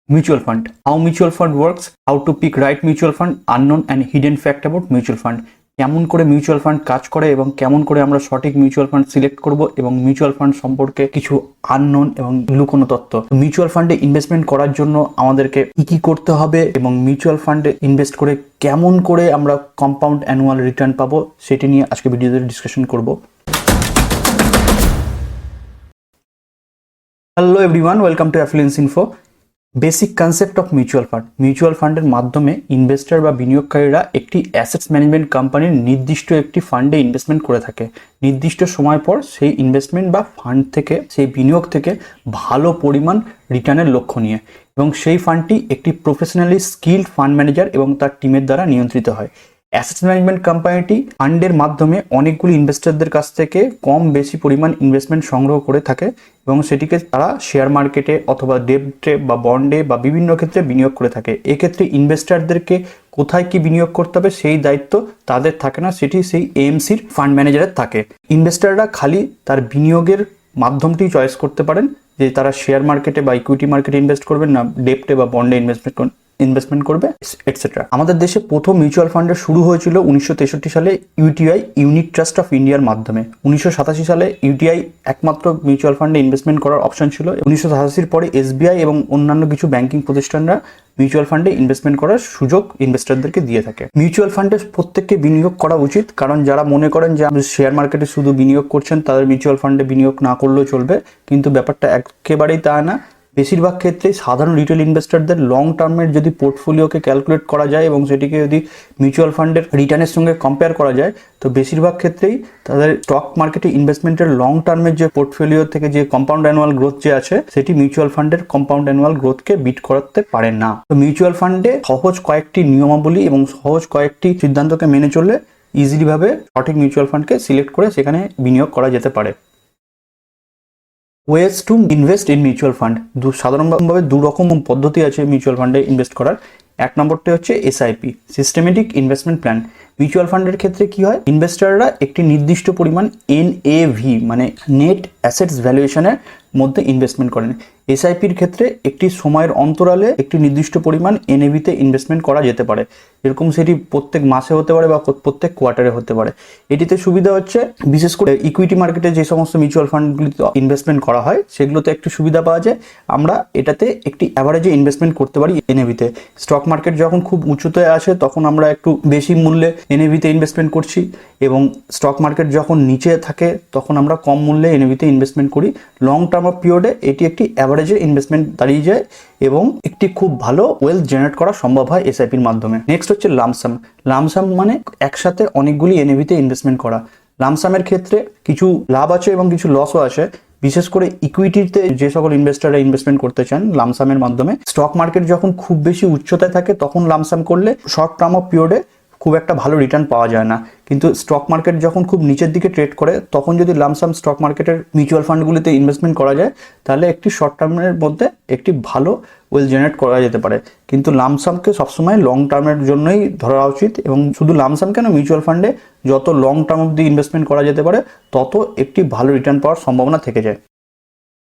Mutual fund. How mutual fund works, how to pick right mutual fund, unknown and hidden fact about mutual fund. কেমন করে mutual fund কাজ করে এবং কেমন করে আমরা সঠিক মিউচুয়াল ফান্ড সিলেক্ট করব এবং মিউচুয়াল ফান্ড সম্পর্কে কিছু আননোন এবং লুকোনো তথ্য। মিউচুয়াল ফান্ডে ইনভেস্টমেন্ট করার জন্য আমাদেরকে কি করতে হবে এবং মিউচুয়াল ফান্ডে ইনভেস্ট করে কেমন করে আমরা কম্পাউন্ড অ্যানুয়াল রিটার্ন পাবো সেটি নিয়ে আজকে ভিডিওতে ডিসকাশন করব। Hello everyone, welcome to affluence info. Basic concept of mutual fund. Mutual ফান্ডের মাধ্যমে ইনভেস্টর বা বিনিয়োগকারীরা একটি অ্যাসেটস ম্যানেজমেন্ট কোম্পানির নির্দিষ্ট একটি ফান্ডে ইনভেস্টমেন্ট করে থাকে। নির্দিষ্ট সময় পর সেই ইনভেস্টমেন্ট বা ফান্ড থেকে, সেই বিনিয়োগ থেকে ভালো পরিমাণ রিটার্নের লক্ষ্য নিয়ে, এবং সেই ফান্ডটি একটি প্রফেশনালি স্কিল্ড ফান্ড ম্যানেজার এবং তার টিমের দ্বারা নিয়ন্ত্রিত হয়। অ্যাসেট ম্যানেজমেন্ট কোম্পানিটি ফান্ডের মাধ্যমে অনেকগুলি ইনভেস্টরদের কাছ থেকে কম বেশি পরিমাণ ইনভেস্টমেন্ট সংগ্রহ করে থাকে এবং সেটিকে তারা শেয়ার মার্কেটে অথবা ডেব্টে বা বন্ডে বা বিভিন্ন ক্ষেত্রে বিনিয়োগ করে থাকে। এক্ষেত্রে ইনভেস্টরদেরকে কোথায় কি বিনিয়োগ করতে হবে সেই দায়িত্ব তাদের থাকে না, সেটি সেই এএমসির ফান্ড ম্যানেজারের থাকে। ইনভেস্টররা খালি তার বিনিয়োগের মাধ্যমটি চয়েস করতে পারেন যে তারা শেয়ার মার্কেটে বা ইকুইটি মার্কেটে ইনভেস্ট করবেন, না ডেব্টে বা বন্ডে ইনভেস্টমেন্ট করবে, এটসেট্রা। আমাদের দেশে প্রথম মিউচুয়াল ফান্ডের শুরু হয়েছিল 1963 সালে ইউটিআই, ইউনিট ট্রাস্ট অফ ইন্ডিয়ার মাধ্যমে। 1987 সালে ইউটিআই একমাত্র মিউচুয়াল ফান্ডে ইনভেস্টমেন্ট করার অপশন ছিল। 1987 পরে এসবিআই এবং অন্যান্য কিছু ব্যাংকিং প্রতিষ্ঠানরা মিউচুয়াল ফান্ডে ইনভেস্টমেন্ট করার সুযোগ ইনভেস্টরদেরকে দিয়ে থাকে। মিউচুয়াল ফান্ডে প্রত্যেককে বিনিয়োগ করা উচিত, কারণ যারা মনে করেন যে শেয়ার মার্কেটে শুধু বিনিয়োগ করছেন তাদের মিউচুয়াল ফান্ডে বিনিয়োগ না করলেও চলবে, কিন্তু ব্যাপারটা একেবারেই তা না। বেশিরভাগ ক্ষেত্রে সাধারণ রিটেল ইনভেস্টরদের লং টার্মের যদি পোর্টফোলিওকে ক্যালকুলেট করা যায় এবং সেটিকে যদি মিউচুয়াল ফান্ডের রিটার্নের সঙ্গে কম্পেয়ার করা যায়, তো বেশিরভাগ ক্ষেত্রেই তাদের স্টক মার্কেটে ইনভেস্টমেন্টের লং টার্মের যে পোর্টফোলিও থেকে যে কম্পাউন্ড অ্যানুয়াল গ্রোথ যে আছে, সেটি মিউচুয়াল ফান্ডের কম্পাউন্ড অ্যানুয়াল গ্রোথকে বিট করতে পারে না। তো মিউচুয়াল ফান্ডে সহজ কয়েকটি নিয়মাবলী এবং সহজ কয়েকটি সিদ্ধান্তকে মেনে চললে ইজিলি ভাবে সঠিক মিউচুয়াল ফান্ডকে সিলেক্ট করে সেখানে বিনিয়োগ করা যেতে পারে। Ways to invest in mutual fund. সাধারণভাবে দু রকম পদ্ধতি আছে মিউচুয়াল ফান্ডে ইনভেস্ট করার। এক নম্বরটি হচ্ছে SIP, systematic investment plan. Mutual ফান্ডের ক্ষেত্রে কি হয়, ইনভেস্টররা একটি নির্দিষ্ট পরিমাণ এনএভি মানে নেট অ্যাসেটস ভ্যালুয়েশনের মধ্যে ইনভেস্টমেন্ট করেন। এসআইপির ক্ষেত্রে একটি সময়ের অন্তরালে একটি নির্দিষ্ট পরিমাণ এনএভিতে ইনভেস্টমেন্ট করা যেতে পারে, এরকম সেটি প্রত্যেক মাসে হতে পারে বা প্রত্যেক কোয়ার্টারে হতে পারে। এটিতে সুবিধা হচ্ছে, বিশেষ করে ইকুইটি মার্কেটে যে সমস্ত মিউচুয়াল ফান্ডগুলিতে ইনভেস্টমেন্ট করা হয় সেগুলোতে একটু সুবিধা পাওয়া যায়। আমরা এটাতে একটি অ্যাভারেজে ইনভেস্টমেন্ট করতে পারি এনএভিতে। স্টক মার্কেট যখন খুব উঁচুতে আসে তখন আমরা একটু বেশি মূল্যে এনএভিতে ইনভেস্টমেন্ট করছি, এবং স্টক মার্কেট যখন নিচে থাকে তখন আমরা কম মূল্যে এনএভিতে ইনভেস্টমেন্ট করি। লং টার্ম অফ পিরিয়ডে এটি একটি অ্যাভারেজে ইনভেস্টমেন্ট দাঁড়িয়ে যায় এবং একটি খুব ভালো ওয়েলথ জেনারেট করা সম্ভব হয় এসআইপির মাধ্যমে। নেক্সট হচ্ছে লামসাম। লামসাম মানে একসাথে অনেকগুলি এনএভিতে ইনভেস্টমেন্ট করা। লামসামের ক্ষেত্রে কিছু লাভ আছে এবং কিছু লসও আছে। বিশেষ করে ইকুইটিতে যে সকল ইনভেস্টররা ইনভেস্টমেন্ট করতে চান লামসামের মাধ্যমে, স্টক মার্কেট যখন খুব বেশি উচ্চতায় থাকে তখন লামসাম করলে শর্ট টার্ম অফ পিরিয়ডে খুব একটা ভালো রিটার্ন পাওয়া যায় না, কিন্তু স্টক মার্কেট যখন খুব নিচের দিকে ট্রেড করে তখন যদি লামসাম স্টক মার্কেটের মিউচুয়াল ফান্ডগুলিতে ইনভেস্টমেন্ট করা যায় তাহলে একটি শর্ট টার্মের মধ্যে একটি ভালো ওয়েলথ জেনারেট করা যেতে পারে। কিন্তু লামসামকে সবসময় লং টার্মের জন্যই ধরা উচিত, এবং শুধু লামসাম কেন, মিউচুয়াল ফান্ডে যত লং টার্ম অবধি ইনভেস্টমেন্ট করা যেতে পারে তত একটি ভালো রিটার্ন পাওয়ার সম্ভাবনা থেকে যায়।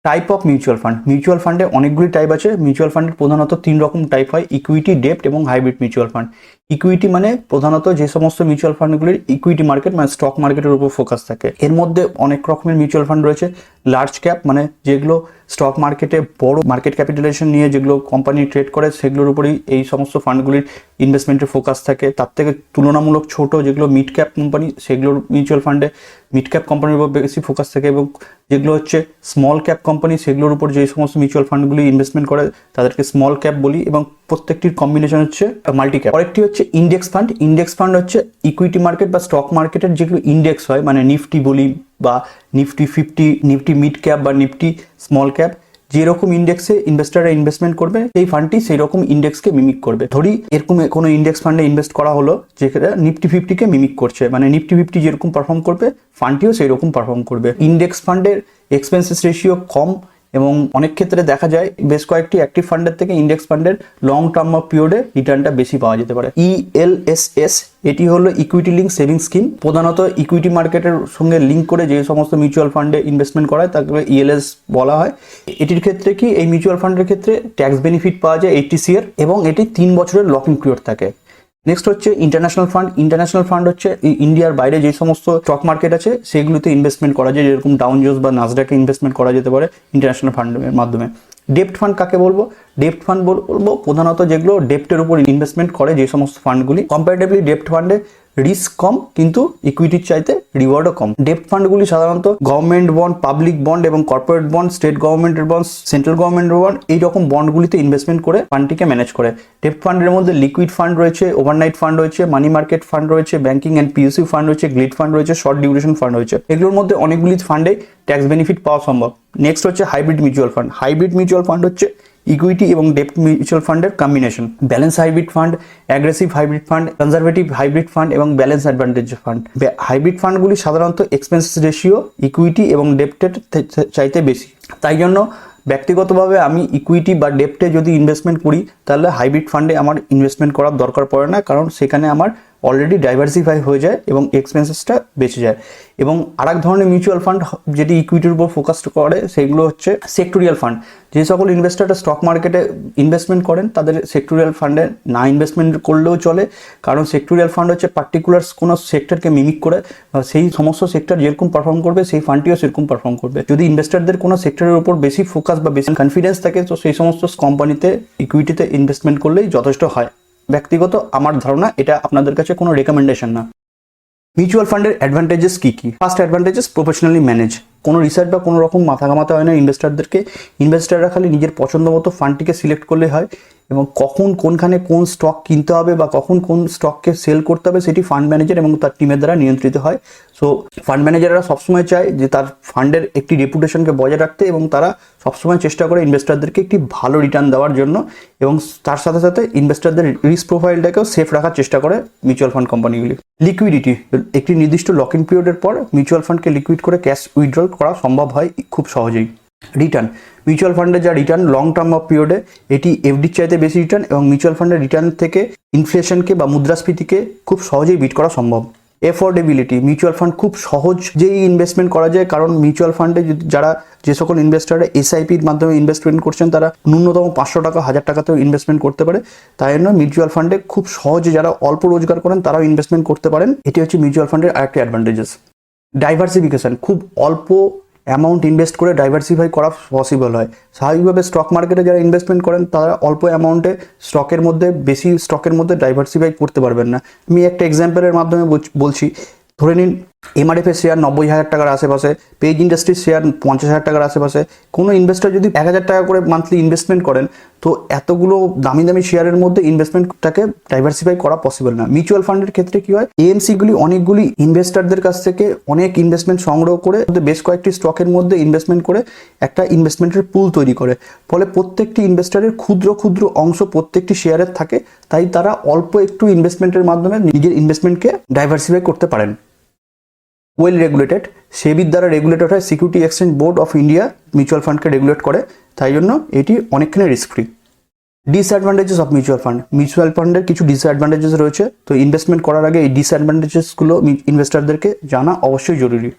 Type of mutual fund. Mutual ফান্ডে অনেকগুলি টাইপ আছে। মিউচুয়াল ফান্ডের প্রধানত 3 রকম টাইপ হয়: ইকুইটি, ডেব্ট এবং হাইব্রিড মিউচুয়াল ফান্ড। ইকুইটি মানে প্রধানত যে সমস্ত মিউচুয়াল ফান্ডগুলির ইকুইটি মার্কেট মানে স্টক মার্কেটের উপর ফোকাস থাকে। এর মধ্যে অনেক রকমের মিউচুয়াল ফান্ড রয়েছে। লার্জ ক্যাপ মানে যেগুলো স্টক মার্কেটে বড় মার্কেট ক্যাপিটালাইজেশন নিয়ে যেগুলো কোম্পানি ট্রেড করে সেগুলোর উপরেই এই সমস্ত ফান্ডগুলির ইনভেস্টমেন্টের ফোকাস থাকে। তার থেকে তুলনামূলক ছোট যেগুলো মিড ক্যাপ কোম্পানি সেগুলোর মিউচুয়াল ফান্ডে মিড ক্যাপ কোম্পানির উপর বেশি ফোকাস থাকে, এবং যেগুলো হচ্ছে স্মল ক্যাপ কোম্পানি সেগুলোর উপর যে সমস্ত মিউচুয়াল ফান্ডগুলি ইনভেস্টমেন্ট করে তাদেরকে স্মল ক্যাপ বলি, এবং প্রত্যেকটির কম্বিনেশন হচ্ছে মাল্টি ক্যাপ। আরেকটি হচ্ছে ইন্ডেক্স ফান্ড। ইন্ডেক্স ফান্ড হচ্ছে ইকুইটি মার্কেট বা স্টক মার্কেটের যেগুলো ইন্ডেক্স হয়, মানে নিফটি বলি বা নিফটি 50, নিফটি মিড ক্যাপ বা নিফটি স্মল ক্যাপ, যেরকম ইন্ডেক্সে ইনভেস্টাররা ইনভেস্টমেন্ট করবে সেই ফান্ডটি সেই রকম ইন্ডেক্সকে মিমিক করবে। ধরি এরকম কোনো ইন্ডেক্স ফান্ডে ইনভেস্ট করা হলো যেখানে নিফটি 50কে মিমিক করছে, মানে নিফটি 50 যেরকম পারফর্ম করবে ফান্ডটিও সেই রকম পারফর্ম করবে। ইন্ডেক্স ফান্ডের এক্সপেন্সেস রেশিও কম এবং অনেক ক্ষেত্রে দেখা যায় বেশ কয়েকটি অ্যাক্টিভ ফান্ডের থেকে ইন্ডেক্স ফান্ডের লং টার্ম অফ পিরিয়ডে রিটার্নটা বেশি পাওয়া যেতে পারে। ELSS এটি হলো ইকুইটি লিঙ্ক সেভিং স্কিম, প্রধানত ইকুইটি মার্কেটের সঙ্গে লিঙ্ক করে যে সমস্ত মিউচুয়াল ফান্ডে ইনভেস্টমেন্ট করা হয় তাকে ELS বলা হয়। এটির ক্ষেত্রে কি এই মিউচুয়াল ফান্ডের ক্ষেত্রে ট্যাক্স বেনিফিট পাওয়া যায় 80C এর, এবং এটি 3 বছরের লকিং পিরিয়ড থাকে। নেক্সট হচ্ছে ইন্টারন্যাশনাল ফান্ড। ইন্টারন্যাশনাল ফান্ড হচ্ছে ইন্ডিয়ার বাইরে যে সমস্ত স্টক মার্কেট আছে সেগুলোতে ইনভেস্টমেন্ট করা যায়, যেরকম ডাউন জোন্স বা নাসডাকে ইনভেস্টমেন্ট করা যেতে পারে ইন্টারন্যাশনাল ফান্ডের মাধ্যমে। ডেপ্ট ফান্ড কাকে বলবো? ডেপ্ট ফান্ড বলবো প্রধানত যেগুলো ডেপ্টের উপর ইনভেস্টমেন্ট করে যে সমস্ত ফান্ডগুলি। কম্পারেটিভলি ডেপ্ট ফান্ডে রিস্ক কম কিন্তু ইকুইটির চাইতে রিওয়ার্ডও কম। ডেপ্ট ফান্ডগুলি সাধারণত গভর্নমেন্ট বন্ড, পাবলিক বন্ড এবং কর্পোরেট বন্ড, স্টেট গভর্নমেন্টের বন্ড, সেন্ট্রাল গভর্নমেন্টের বন্ড, এই রকম বন্ডগুলিতে ইনভেস্টমেন্ট করে ফান্ডটিকে ম্যানেজ করে। ডেপ্ট ফান্ডের মধ্যে লিকুইড ফান্ড রয়েছে, ওভারনাইট ফান্ড রয়েছে, মানি মার্কেট ফান্ড রয়েছে, ব্যাংকিং অ্যান্ড পিএসইউ ফান্ড রয়েছে, গ্লিড ফান্ড রয়েছে, শর্ট ডিউরেশন ফান্ড রয়েছে। এগুলোর মধ্যে অনেকগুলি ফান্ডে ট্যাক্স বেনিফিট পাওয়া সম্ভব। নেক্সট হচ্ছে hybrid mutual fund. Hybrid mutual fund হচ্ছে ইকুইটি এবং ডেপ্ট মিউচুয়াল ফান্ডের combination. Balance hybrid fund, aggressive hybrid fund, conservative hybrid fund এবং ব্যালেন্স অ্যাডভান্টেজ ফান্ড। হাইব্রিড ফান্ডগুলি সাধারণত এক্সপেন্সেস রেশিও ইকুইটি এবং ডেপ্টের চাইতে বেশি। তাই জন্য ব্যক্তিগতভাবে আমি ইকুইটি বা ডেপ্টে যদি ইনভেস্টমেন্ট করি তাহলে হাইব্রিড ফান্ডে আমার ইনভেস্টমেন্ট করার দরকার পড়ে না, কারণ সেখানে আমার অলরেডি ডাইভার্সিফাই হয়ে যায় এবং এক্সপেন্সেসটা বেঁচে যায়। এবং আরেক ধরনের মিউচুয়াল ফান্ড যেটি ইকুইটির উপর ফোকাস করে সেগুলো হচ্ছে সেক্টরিয়াল ফান্ড। যে সকল ইনভেস্টাররা স্টক মার্কেটে ইনভেস্টমেন্ট করেন তাদের সেক্টরিয়াল ফান্ডে না ইনভেস্টমেন্ট করলেও চলে, কারণ সেক্টরিয়াল ফান্ড হচ্ছে পার্টিকুলার কোনো সেক্টরকে মিমিক করে সেই সমস্ত সেক্টর যেরকম পারফর্ম করবে সেই ফান্ডটিও সেরকম পারফর্ম করবে। যদি ইনভেস্টারদের কোনো সেক্টরের উপর বেশি ফোকাস বা বেশি কনফিডেন্স থাকে তো সেই সমস্ত কোম্পানিতে ইকুইটিতে ইনভেস্টমেন্ট করলেই যথেষ্ট হয়। ব্যক্তিগত আমার ধারণা, এটা আপনাদের কাছে কোনো রেকমেন্ডেশন না। মিউচুয়াল ফান্ডের অ্যাডভান্টেজেস কি কি? First advantages, professionally manage. কোনো রিসার্চ বা কোনো রকম মাথা ঘামাতে হয় না ইনভেস্টারদেরকে। ইনভেস্টাররা খালি নিজের পছন্দ মতো ফান্ডটিকে সিলেক্ট করলে হয়, এবং কখন কোনখানে কোন স্টক কিনতে হবে বা কখন কোন স্টককে সেল করতে হবে সেটি ফান্ড ম্যানেজার এবং তার টিমের দ্বারা নিয়ন্ত্রিত হয়। সো ফান্ড ম্যানেজাররা সবসময় চায় যে তার ফান্ডের একটি রেপুটেশনকে বজায় রাখতে, এবং তারা সবসময় চেষ্টা করে ইনভেস্টারদেরকে একটি ভালো রিটার্ন দেওয়ার জন্য, এবং তার সাথে সাথে ইনভেস্টারদের রিস্ক প্রোফাইলটাকেও সেফ রাখার চেষ্টা করে মিউচুয়াল ফান্ড কোম্পানিগুলি। লিকুইডিটি, একটি নির্দিষ্ট লক ইন পিরিয়ডের পর মিউচুয়াল ফান্ডকে লিকুইড করে ক্যাশ উইথড্রল করা সম্ভব হয় খুব সহজেই। রিটার্ন, মিউচুয়াল ফান্ডের যা রিটার্ন লং টার্ম অফ পিরিয়ডে এটি এফডির চাইতে বেশি রিটার্ন, এবং মিউচুয়াল ফান্ডের রিটার্ন থেকে ইনফ্লেশনকে বা মুদ্রাস্ফীতিকে খুব সহজেই বিট করা সম্ভব। এফোর্ডেবিলিটি, মিউচুয়াল ফান্ড খুব সহজেই ইনভেস্টমেন্ট করা যায়, কারণ মিউচুয়াল ফান্ডে যারা যে সকল ইনভেস্টাররা এসআইপির মাধ্যমে ইনভেস্টমেন্ট করছেন তারা ন্যূনতম 500 টাকা 1000 টাকাতেও ইনভেস্টমেন্ট করতে পারে। তাই জন্য মিউচুয়াল ফান্ডে খুব সহজে যারা অল্প রোজগার করেন তারাও ইনভেস্টমেন্ট করতে পারেন। এটি হচ্ছে মিউচুয়াল ফান্ডের আরেকটি অ্যাডভান্টেজেস। ডাইভার্সিফিকেশন, খুব অল্প অ্যামাউন্ট ইনভেস্ট করে ডাইভার্সিফাই করা পসিবল হয়। স্বাভাবিকভাবে স্টক মার্কেটে যারা ইনভেস্টমেন্ট করেন তারা অল্প অ্যামাউন্টে স্টকের মধ্যে বেশি স্টকের মধ্যে ডাইভার্সিফাই করতে পারবেন না। আমি একটা এক্সাম্পলের মাধ্যমে বলছি, ধরে নিন এমআরএফের শেয়ার 90,000 টাকার আশেপাশে, পেজ ইন্ডাস্ট্রির শেয়ার 50,000 টাকার আশেপাশে। কোনো ইনভেস্টর যদি 1000 টাকা করে মান্থলি ইনভেস্টমেন্ট করেন তো এতগুলো দামি দামি শেয়ারের মধ্যে ইনভেস্টমেন্টটাকে ডাইভার্সিফাই করা পসিবল না। মিউচুয়াল ফান্ডের ক্ষেত্রে কি হয়, এএমসিগুলি অনেকগুলি ইনভেস্টারদের কাছ থেকে অনেক ইনভেস্টমেন্ট সংগ্রহ করে বেশ কয়েকটি স্টকের মধ্যে ইনভেস্টমেন্ট করে একটা ইনভেস্টমেন্টের পুল তৈরি করে, ফলে প্রত্যেকটি ইনভেস্টারের ক্ষুদ্র ক্ষুদ্র অংশ প্রত্যেকটি শেয়ারের থাকে, তাই তারা অল্প একটু ইনভেস্টমেন্টের মাধ্যমে নিজের ইনভেস্টমেন্টকে ডাইভার্সিফাই করতে পারেন। ওয়েল রেগুলেটেড, সেবির দ্বারা রেগুলেটেড হয়। Security exchange board of India mutual ফান্ডকে রেগুলেট করে, তাই জন্য এটি অনেকখানি risk free. Disadvantages of mutual fund, mutual ফান্ডের কিছু ডিসঅ্যাডভান্টেজেস রয়েছে, তো ইনভেস্টমেন্ট করার আগে এই ডিসঅ্যাডভান্টেজেসগুলো ইনভেস্টারদেরকে জানা অবশ্যই জরুরি।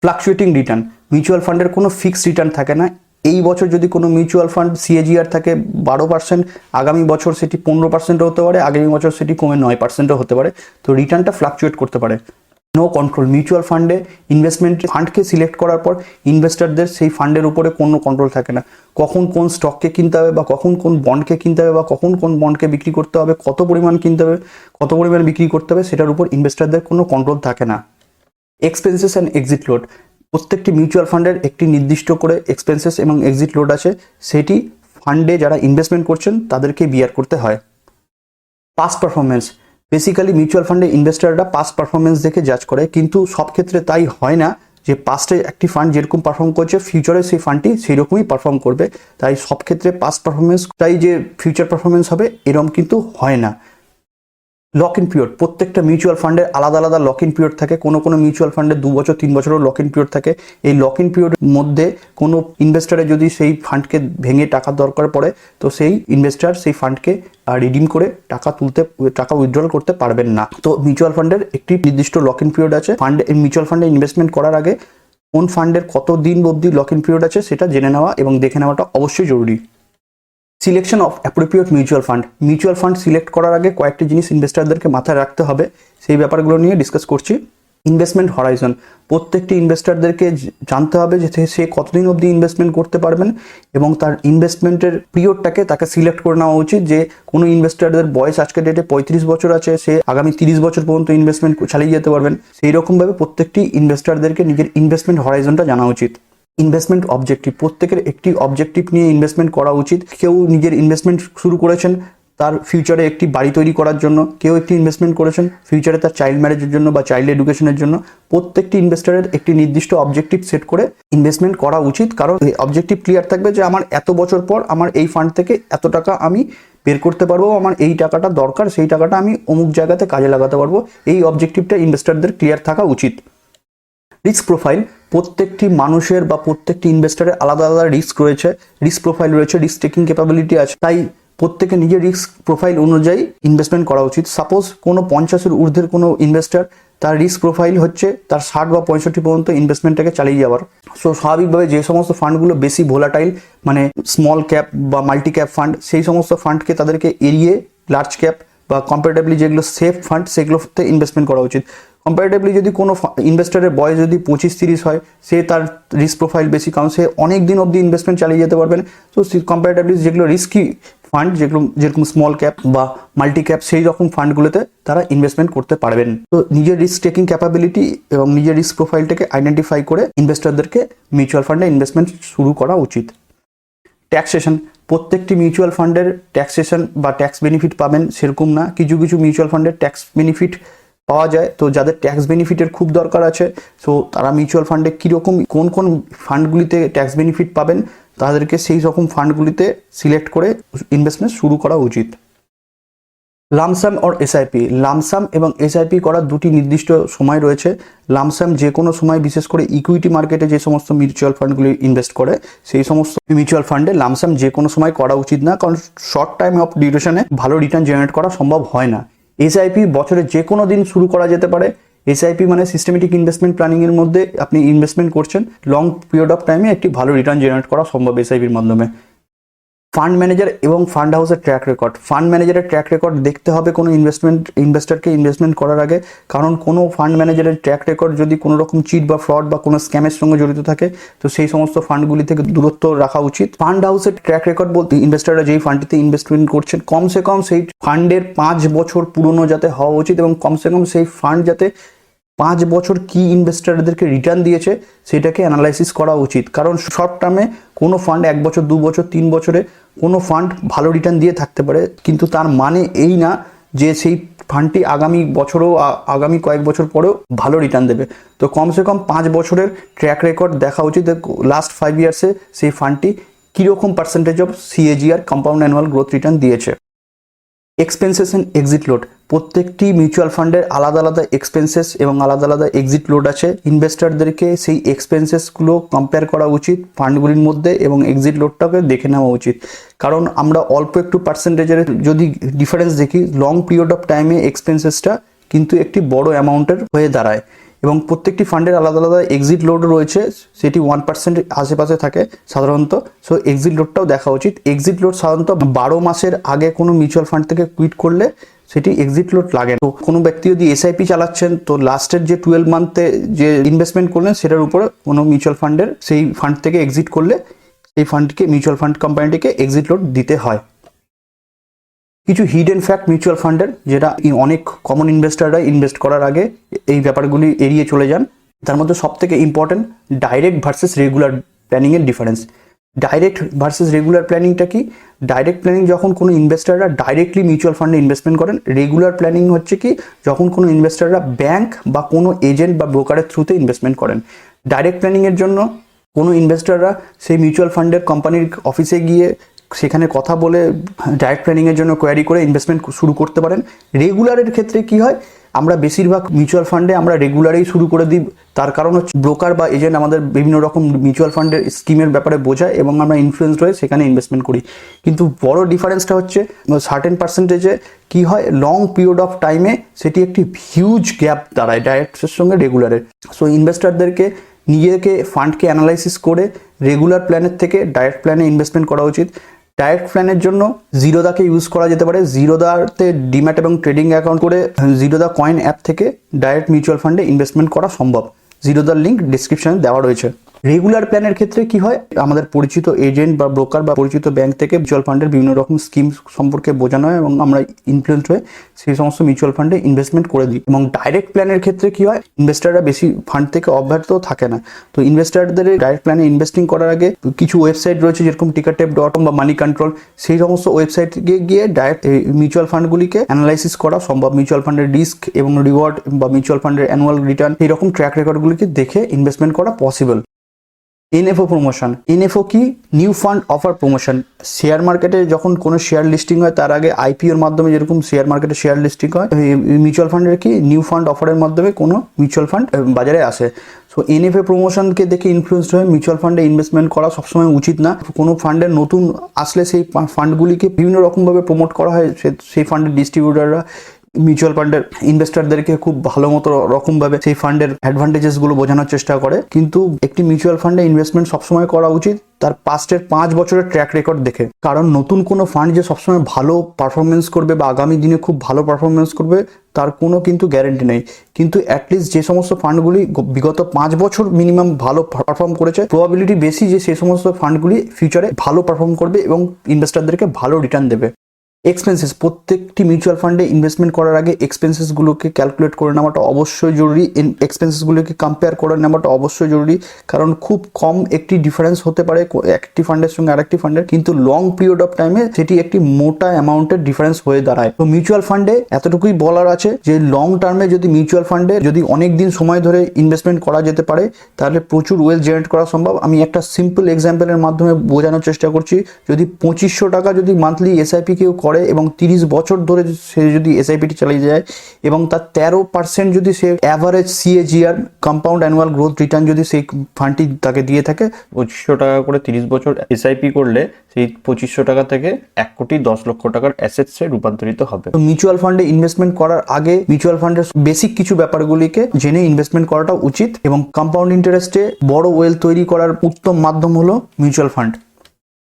ফ্লাকচুয়েটিং রিটার্ন, মিউচুয়াল ফান্ডের কোনো ফিক্সড রিটার্ন থাকে না। এই বছর যদি কোনো মিউচুয়াল ফান্ড সিএজিআর থাকে 12%, আগামী বছর সেটি 15% হতে পারে, আগামী বছর সেটি কমে 9% হতে পারে, তো রিটার্নটা ফ্লাকচুয়েট করতে পারে। নো কন্ট্রোল, মিউচুয়াল ফান্ডে ইনভেস্টমেন্ট ফান্ডকে সিলেক্ট করার পর ইনভেস্টারদের সেই ফান্ডের উপরে কোনো কন্ট্রোল থাকে না। কখন কোন স্টককে কিনতে হবে বা কখন কোন বন্ডকে কিনতে হবে বা কখন কোন বন্ডকে বিক্রি করতে হবে, কত পরিমাণ কিনতে হবে, কত পরিমাণ বিক্রি করতে হবে, সেটার উপর ইনভেস্টারদের কোনো কন্ট্রোল থাকে না। এক্সপেন্সেস অ্যান্ড এক্সিট লোড, প্রত্যেকটি মিউচুয়াল ফান্ডের একটি নির্দিষ্ট করে এক্সপেন্সেস এবং এক্সিট লোড আছে, সেটি ফান্ডে যারা ইনভেস্টমেন্ট করছেন তাদেরকে বিয়ার করতে হয়। পাস্ট পারফরমেন্স, বেসিক্যালি মিউচুয়াল ফান্ডে ইনভেস্টাররা পাস্ট পারফরমেন্স দেখে জাজ করে, কিন্তু সব ক্ষেত্রে তাই হয় না যে পাস্টে একটি ফান্ড যেরকম পারফর্ম করছে ফিউচারে সেই ফান্ডটি সেই রকমই পারফর্ম করবে। তাই সব ক্ষেত্রে পাস্ট পারফরমেন্সটাই যে ফিউচার পারফরমেন্স হবে এরকম কিন্তু হয় না। লক ইন পিরিয়ড, প্রত্যেকটা মিউচুয়াল ফান্ডের আলাদা আলাদা লক ইন পিরিয়ড থাকে। কোনো কোনো মিউচুয়াল ফান্ডে 2 বছর 3 বছরও লক ইন পিরিয়ড থাকে। এই লক ইন পিরিয়ডের মধ্যে কোনো ইনভেস্টারে যদি সেই ফান্ডকে ভেঙে টাকা দরকার পড়ে, তো সেই ইনভেস্টার সেই ফান্ডকে রিডিম করে টাকা উইথড্রল করতে পারবেন না। তো মিউচুয়াল ফান্ডের একটি নির্দিষ্ট লক ইন পিরিয়ড আছে। মিউচুয়াল ফান্ডে ইনভেস্টমেন্ট করার আগে কোন ফান্ডের কত দিন অবধি লক ইন পিরিয়ড আছে সেটা জেনে নেওয়া এবং দেখে নেওয়াটা অবশ্যই জরুরি। Selection of appropriate mutual fund select করার আগে কয়েকটি জিনিস ইনভেস্টারদেরকে মাথায় রাখতে হবে, সেই ব্যাপারগুলো নিয়ে ডিসকাস করছি। ইনভেস্টমেন্ট হরাইজন, প্রত্যেকটি ইনভেস্টারদেরকে জানতে হবে যে সে কতদিন অবধি ইনভেস্টমেন্ট করতে পারবেন এবং তার ইনভেস্টমেন্টের পিরিয়ডটাকে তাকে সিলেক্ট করে নেওয়া উচিত। যে কোনো ইনভেস্টারদের বয়স আজকের ডেটে 35 বছর আছে, সে আগামী 30 বছর পর্যন্ত ইনভেস্টমেন্ট চালিয়ে যেতে পারবেন। সেই রকমভাবে প্রত্যেকটি ইনভেস্টারদেরকে নিজের ইনভেস্টমেন্ট হরাইজনটা জানা উচিত। ইনভেস্টমেন্ট অবজেক্টিভ, প্রত্যেকের একটি অবজেক্টিভ নিয়ে ইনভেস্টমেন্ট করা উচিত। কেউ নিজের ইনভেস্টমেন্ট শুরু করেছেন তার ফিউচারে একটি বাড়ি তৈরি করার জন্য, কেউ একটি ইনভেস্টমেন্ট করেছেন ফিউচারে তার চাইল্ড ম্যারেজের জন্য বা চাইল্ড এডুকেশনের জন্য। প্রত্যেকটি ইনভেস্টারের একটি নির্দিষ্ট অবজেক্টিভ সেট করে ইনভেস্টমেন্ট করা উচিত, কারণ এই অবজেক্টিভ ক্লিয়ার থাকবে যে আমার এত বছর পর আমার এই ফান্ড থেকে এত টাকা আমি বের করতে পারবো, আমার এই টাকাটা দরকার, সেই টাকাটা আমি অমুক জায়গাতে কাজে লাগাতে পারবো। এই অবজেক্টিভটা ইনভেস্টারদের ক্লিয়ার থাকা উচিত। রিস্ক প্রোফাইল, প্রত্যেকটি মানুষের বা প্রত্যেকটি ইনভেস্টারের আলাদা আলাদা রিস্ক রয়েছে, রিস্ক প্রোফাইল রয়েছে, রিস্ক টেকিং ক্যাপাবিলিটি আছে। তাই প্রত্যেকে নিজের রিস্ক প্রোফাইল অনুযায়ী ইনভেস্টমেন্ট করা উচিত। সাপোজ কোনো 50-এর ঊর্ধ্বের কোনো ইনভেস্টার, তার রিস্ক প্রোফাইল হচ্ছে তার 60 বা 65 পর্যন্ত ইনভেস্টমেন্টটাকে চালিয়ে যাওয়ার। সো স্বাভাবিকভাবে যে সমস্ত ফান্ডগুলো বেশি ভোলাটাইল, মানে স্মল ক্যাপ বা মাল্টি ক্যাপ ফান্ড, সেই সমস্ত ফান্ডকে তাদেরকে এড়িয়ে লার্জ ক্যাপ বা কম্পারেটিভলি যেগুলো সেফ ফান্ড সেগুলোতে ইনভেস্টমেন্ট করা উচিত। কম্পারেটিভলি যদি কোনো ইনভেস্টারের বয়স যদি 25-30 হয়, সে তার রিস্ক প্রোফাইল বেশি, কারণ সে অনেক দিন অবধি ইনভেস্টমেন্ট চালিয়ে যেতে পারবেন। তো কম্পারেটিভলি যেগুলো রিস্কি ফান্ড, যেরকম স্মল ক্যাপ বা মাল্টি ক্যাপ, সেই রকম ফান্ডগুলোতে তারা ইনভেস্টমেন্ট করতে পারবেন। তো নিজের রিস্ক টেকিং ক্যাপাবিলিটি এবং নিজের রিস্ক প্রোফাইলটাকে আইডেন্টিফাই করে ইনভেস্টারদেরকে মিউচুয়াল ফান্ডে ইনভেস্টমেন্ট শুরু করা উচিত। ট্যাক্সেশন, প্রত্যেকটি মিউচুয়াল ফান্ডের ট্যাক্সেশন বা ট্যাক্স বেনিফিট পাবেন সেরকম না। কিছু কিছু মিউচুয়াল ফান্ডের ট্যাক্স বেনিফিট পাওয়া যায়। তো যাদের ট্যাক্স বেনিফিটের খুব দরকার আছে, সো তারা মিউচুয়াল ফান্ডে কীরকম কোন কোন ফান্ডগুলিতে ট্যাক্স বেনিফিট পাবেন তাদেরকে সেই রকম ফান্ডগুলিতে সিলেক্ট করে ইনভেস্টমেন্ট শুরু করা উচিত। লামসাম অর এসআইপি, লামসাম এবং এসআইপি করার দুটি নির্দিষ্ট সময় রয়েছে। লামসাম যে কোনো সময়, বিশেষ করে ইকুইটি মার্কেটে যে সমস্ত মিউচুয়াল ফান্ডগুলি ইনভেস্ট করে সেই সমস্ত মিউচুয়াল ফান্ডে লামসাম যে কোনো সময় করা উচিত না, কারণ শর্ট টাইম অফ ডিউরেশনে ভালো রিটার্ন জেনারেট করা সম্ভব হয় না। এসআইপি বছরে যে কোনো দিন শুরু করা যেতে পারে। এসআইপি মানে সিস্টেমেটিক ইনভেস্টমেন্ট প্ল্যানিংয়ের মধ্যে আপনি ইনভেস্টমেন্ট করছেন, লং পিরিয়ড অফ টাইমে একটি ভালো রিটার্ন জেনারেট করা সম্ভব এসআইপির মাধ্যমে। ফান্ড ম্যানেজার এবং ফান্ড হাউসের ট্র্যাক রেকর্ড, ফান্ড ম্যানেজারের ট্র্যাক রেকর্ড দেখতে হবে কোনো ইনভেস্টারকে ইনভেস্টমেন্ট করার আগে, কারণ কোনো ফান্ড ম্যানেজারের ট্র্যাক রেকর্ড যদি কোনো রকম চিট বা ফ্রড বা কোনো স্ক্যামের সঙ্গে জড়িত থাকে, তো সেই সমস্ত ফান্ডগুলি থেকে দূরত্ব রাখা উচিত। ফান্ড হাউসের ট্র্যাক রেকর্ড বলতে ইনভেস্টাররা যেই ফান্ডটিতে ইনভেস্টমেন্ট করছেন কমসে কম সেই ফান্ডের 5 বছর পুরনো যাতে হওয়া উচিত এবং কমসে কম সেই ফান্ড যাতে 5 বছর কি ইনভেস্টারদেরকে রিটার্ন দিয়েছে সেটাকে অ্যানালাইসিস করা উচিত। কারণ শর্ট টার্মে কোনো ফান্ড 1 বছর 2 বছর 3 বছরে কোনো ফান্ড ভালো রিটার্ন দিয়ে থাকতে পারে, কিন্তু তার মানে এই না যে সেই ফান্ডটি আগামী বছরও আগামী কয়েক বছর পরেও ভালো রিটার্ন দেবে। তো কমসে কম 5 বছরের ট্র্যাক রেকর্ড দেখা উচিত। লাস্ট 5 ইয়ার্সে সেই ফান্ডটি কীরকম percentage of CAGR compound annual growth return দিয়েছে। এক্সপেন্সেস অ্যান্ড এক্সিট লোড, প্রত্যেকটি মিউচুয়াল ফান্ডের আলাদা আলাদা এক্সপেন্সেস এবং আলাদা আলাদা এক্সিট লোড আছে। ইনভেস্টারদেরকে সেই এক্সপেন্সেসগুলো কম্পেয়ার করা উচিত ফান্ডগুলির মধ্যে এবং এক্সিট লোডটাকে দেখে নেওয়া উচিত, কারণ আমরা অল্প একটু পার্সেন্টেজের যদি ডিফারেন্স দেখি, লং পিরিয়ড অফ টাইমে এক্সপেন্সেসটা কিন্তু একটি বড় অ্যামাউন্টের হয়ে দাঁড়ায়। এবং প্রত্যেকটি ফান্ডের আলাদা আলাদা এক্সিট লোড রয়েছে, সেটি 1% আশেপাশে থাকে সাধারণত। সো এক্সিট লোডটাও দেখা উচিত। এক্সিট লোড সাধারণত 12 মাসের আগে কোনো মিউচুয়াল ফান্ড থেকে কুইট করলে সেটি এক্সিট লোড লাগে। তো কোনো ব্যক্তি যদি এসআইপি চালাচ্ছেন, তো লাস্টের যে 12 মান্থে যে ইনভেস্টমেন্ট করলেন সেটার উপরে কোনো মিউচুয়াল ফান্ডের সেই ফান্ড থেকে এক্সিট করলে সেই ফান্ডকে মিউচুয়াল ফান্ড কোম্পানিটিকে এক্সিট লোড দিতে হয়। কিছু হিডেন ফ্যাক্ট মিউচুয়াল ফান্ডের, যেটা অনেক কমন ইনভেস্টাররা ইনভেস্ট করার আগে এই ব্যাপারগুলি এড়িয়ে চলে যান। তার মধ্যে সবথেকে ইম্পর্টেন্ট ডাইরেক্ট ভার্সেস রেগুলার প্ল্যানিংয়ের ডিফারেন্স। ডাইরেক্ট ভার্সেস রেগুলার প্ল্যানিংটা কি? ডাইরেক্ট প্ল্যানিং যখন কোনো ইনভেস্টাররা ডাইরেক্টলি মিউচুয়াল ফান্ডে ইনভেস্টমেন্ট করেন। রেগুলার প্ল্যানিং হচ্ছে কি যখন কোনো ইনভেস্টাররা ব্যাংক বা কোনো এজেন্ট বা ব্রোকারের থ্রুতে ইনভেস্টমেন্ট করেন। ডাইরেক্ট প্ল্যানিংয়ের জন্য কোনো ইনভেস্টাররা সেই মিউচুয়াল ফান্ডের কোম্পানির অফিসে গিয়ে সেখানে কথা বলে ডাইরেক্ট প্ল্যানিংয়ের জন্য কোয়ারি করে ইনভেস্টমেন্ট শুরু করতে পারেন। রেগুলারের ক্ষেত্রে কি হয়, আমরা বেশিরভাগ মিউচুয়াল ফান্ডে আমরা রেগুলারেই শুরু করে দিই। তার কারণ হচ্ছে ব্রোকার বা এজেন্ট আমাদের বিভিন্ন রকম মিউচুয়াল ফান্ডের স্কিমের ব্যাপারে বোঝায় এবং আমরা ইনফ্লুয়েন্সড হয়ে সেখানে ইনভেস্টমেন্ট করি। কিন্তু বড় ডিফারেন্সটা হচ্ছে সার্টেন পার্সেন্টেজে কি হয়, লং পিরিয়ড অফ টাইমে সেটি একটি হিউজ গ্যাপ দাঁড়ায় ডাইরেক্টের সঙ্গে রেগুলারের। সো ইনভেস্টারদেরকে নিজেকে ফান্ডকে অ্যানালাইসিস করে রেগুলার প্ল্যানের থেকে ডাইরেক্ট প্ল্যানে ইনভেস্টমেন্ট করা উচিত। ডাইরেক্ট প্ল্যানের জন্য জিরোদাকে ইউজ করা যেতে পারে। জিরোদাতে ডিম্যাট এবং ট্রেডিং অ্যাকাউন্ট করে জিরোদা কয়েন অ্যাপ থেকে ডাইরেক্ট মিউচুয়াল ফান্ডে ইনভেস্টমেন্ট করা সম্ভব। জিরোদার লিঙ্ক ডিসক্রিপশনে দেওয়া রয়েছে। রেগুলার প্ল্যানের ক্ষেত্রে কি হয়, আমাদের পরিচিত এজেন্ট বা ব্রোকার বা পরিচিত ব্যাংক থেকে মিউচুয়াল ফান্ডের বিভিন্ন রকম স্কিম সম্পর্কে বোঝানো হয় এবং আমরা ইনফ্লুয়েন্স হয়ে সেই সমস্ত মিউচুয়াল ফান্ডে ইনভেস্টমেন্ট করে দিই। এবং ডাইরেক্ট প্ল্যানের ক্ষেত্রে কি হয়, ইনভেস্টাররা বেশি ফান্ড থেকে অব্যাহত থাকে না। তো ইনভেস্টারদের ডাইরেক্ট প্ল্যানে ইনভেস্টিং করার আগে কিছু ওয়েবসাইট রয়েছে যেরকম টিকারটেপ.com বা মানি কন্ট্রোল, সেই সমস্ত ওয়েবসাইটে গিয়ে ডাইরেক্ট মিউচুয়াল ফান্ডগুলিকে অ্যানালাইসিস করা সম্ভব। মিউচুয়াল ফান্ডের রিস্ক এবং রিওয়ার্ড বা মিউচুয়াল ফান্ডের অ্যানুয়াল রিটার্ন এইরকম ট্র্যাক রেকর্ডগুলিকে দেখে ইনভেস্টমেন্ট করা পসিবল। NFO promotion. এনএফও কি, new fund offer promotion. Share মার্কেটে যখন কোনো শেয়ার লিস্টিং হয় তার আগে আইপিওর মাধ্যমে যেরকম শেয়ার মার্কেটে শেয়ার লিস্টিং হয়, মিউচুয়াল ফান্ডের কি নিউ ফান্ড অফারের মাধ্যমে কোনো মিউচুয়াল ফান্ড বাজারে আসে। সো এনএফএ প্রমোশনকে দেখে ইনফ্লুয়েন্সড হয়ে মিউচুয়াল ফান্ডে ইনভেস্টমেন্ট করা সবসময় উচিত না। কোনো ফান্ডের নতুন আসলে সেই ফান্ডগুলিকে বিভিন্ন রকমভাবে প্রমোট করা হয়। সেই ফান্ডের ডিস্ট্রিবিউটাররা মিউচুয়াল ফান্ডের ইনভেস্টারদেরকে খুব ভালো মতো রকমভাবে সেই ফান্ডের অ্যাডভান্টেজেস গুলো বোঝানোর চেষ্টা করে। কিন্তু একটি মিউচুয়াল ফান্ডে ইনভেস্টমেন্ট সবসময় করা উচিত তার পাস্টের 5 বছরের ট্র্যাক রেকর্ড দেখে। কারণ নতুন কোনো ফান্ড যে সবসময় ভালো পারফরমেন্স করবে বা আগামী দিনে খুব ভালো পারফরমেন্স করবে তার কোনো কিন্তু গ্যারেন্টি নেই। কিন্তু অ্যাটলিস্ট যে সমস্ত ফান্ডগুলি বিগত 5 বছর মিনিমাম ভালো পারফর্ম করেছে, প্রবাবিলিটি বেশি যে সেই সমস্ত ফান্ডগুলি ফিউচারে ভালো পারফর্ম করবে এবং ইনভেস্টারদেরকে ভালো রিটার্ন দেবে। এক্সপেন্সেস, প্রত্যেকটি মিউচুয়াল ফান্ডে ইনভেস্টমেন্ট করার আগে এক্সপেন্সেসগুলোকে ক্যালকুলেট করে নেওয়াটা অবশ্যই জরুরি। এক্সপেন্সেসগুলোকে কম্পেয়ার করে নেওয়াটা অবশ্যই জরুরি, কারণ খুব কম একটি ডিফারেন্স হতে পারে একটি ফান্ডের সঙ্গে আরেকটি ফান্ডের, কিন্তু লং পিরিয়ড অফ টাইমে সেটি একটি মোটা অ্যামাউন্টের ডিফারেন্স হয়ে দাঁড়ায়। তো মিউচুয়াল ফান্ডে এতটুকুই বলার আছে যে লং টার্মে যদি মিউচুয়াল ফান্ডে যদি অনেক দিন সময় ধরে ইনভেস্টমেন্ট করা যেতে পারে তাহলে প্রচুর ওয়েলথ জেনারেট করা সম্ভব। আমি একটা সিম্পল এক্সাম্পলের মাধ্যমে বোঝানোর চেষ্টা করছি। যদি 2500 টাকা যদি মান্থলি এসআইপি কেউ করে এবং 30 বছর ধরে সে যদি এসআইপিটি চালিয়ে যায় এবং তার 13% যদি সে average CAGR compound annual growth return যদি সেই ফান্ডটি তাকে দিয়ে থাকে, 2500 টাকা করে 30 বছর এসআইপি করলে সেই 2500 টাকা থেকে 1,10,00,000 টাকার অ্যাসেটসে রূপান্তরিত হবে। তো মিউচুয়াল ফান্ডে ইনভেস্টমেন্ট করার আগে মিউচুয়াল ফান্ডের বেসিক কিছু ব্যাপারগুলিকে জেনে ইনভেস্টমেন্ট করাটা উচিত এবং কম্পাউন্ড ইন্টারেস্টে বড় ওয়েলথ তৈরি করার উত্তম মাধ্যম হলো মিউচুয়াল ফান্ড।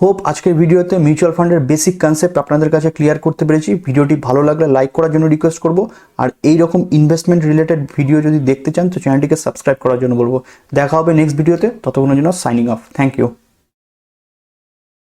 হোপ আজকের ভিডিওতে মিউচুয়াল ফান্ডের বেসিক কনসেপ্ট আপনাদের কাছে ক্লিয়ার করতে পেরেছি। ভিডিওটি ভালো লাগলে লাইক করার জন্য রিকোয়েস্ট করব, আর এই রকম ইনভেস্টমেন্ট রিলেটেড ভিডিও যদি দেখতে চান তো চ্যানেলটিকে সাবস্ক্রাইব করার জন্য বলবো। দেখা হবে নেক্সট ভিডিওতে, ততক্ষণের জন্য সাইনিং অফ। Thank you.